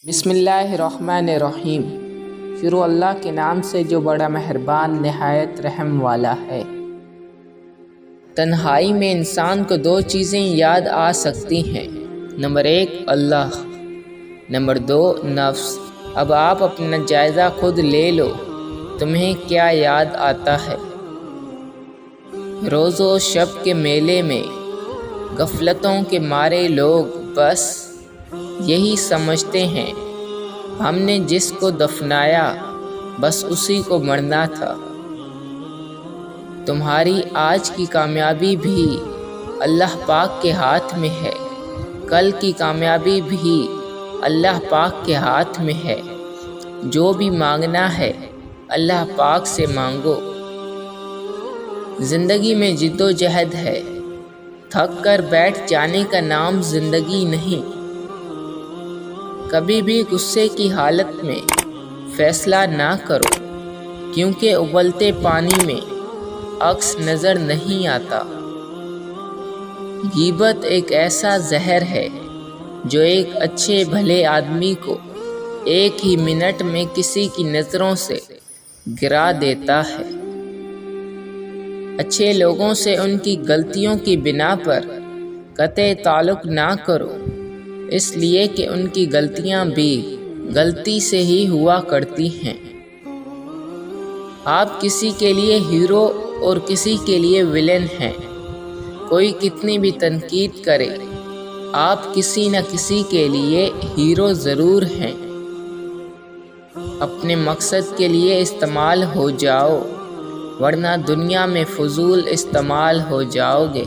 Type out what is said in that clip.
بسم اللہ الرحمن الرحیم۔ شروع اللہ کے نام سے جو بڑا مہربان نہایت رحم والا ہے۔ تنہائی میں انسان کو دو چیزیں یاد آ سکتی ہیں، نمبر 1 اللہ، نمبر 2 نفس۔ اب آپ اپنا جائزہ خود لے لو، تمہیں کیا یاد آتا ہے؟ روز و شب کے میلے میں غفلتوں کے مارے لوگ بس یہی سمجھتے ہیں ہم نے جس کو دفنایا بس اسی کو مرنا تھا۔ تمہاری آج کی کامیابی بھی اللہ پاک کے ہاتھ میں ہے، کل کی کامیابی بھی اللہ پاک کے ہاتھ میں ہے۔ جو بھی مانگنا ہے اللہ پاک سے مانگو۔ زندگی میں جد و جہد ہے، تھک کر بیٹھ جانے کا نام زندگی نہیں۔ کبھی بھی غصے کی حالت میں فیصلہ نہ کرو، کیونکہ ابلتے پانی میں عکس نظر نہیں آتا۔ غیبت ایک ایسا زہر ہے جو ایک اچھے بھلے آدمی کو ایک ہی منٹ میں کسی کی نظروں سے گرا دیتا ہے۔ اچھے لوگوں سے ان کی غلطیوں کی بنا پر قطع تعلق نہ کرو، اس لیے کہ ان کی غلطیاں بھی غلطی سے ہی ہوا کرتی ہیں۔ آپ کسی کے لیے ہیرو اور کسی کے لیے ویلن ہیں۔ کوئی کتنی بھی تنقید کرے، آپ کسی نہ کسی کے لیے ہیرو ضرور ہیں۔ اپنے مقصد کے لیے استعمال ہو جاؤ، ورنہ دنیا میں فضول استعمال ہو جاؤ گے۔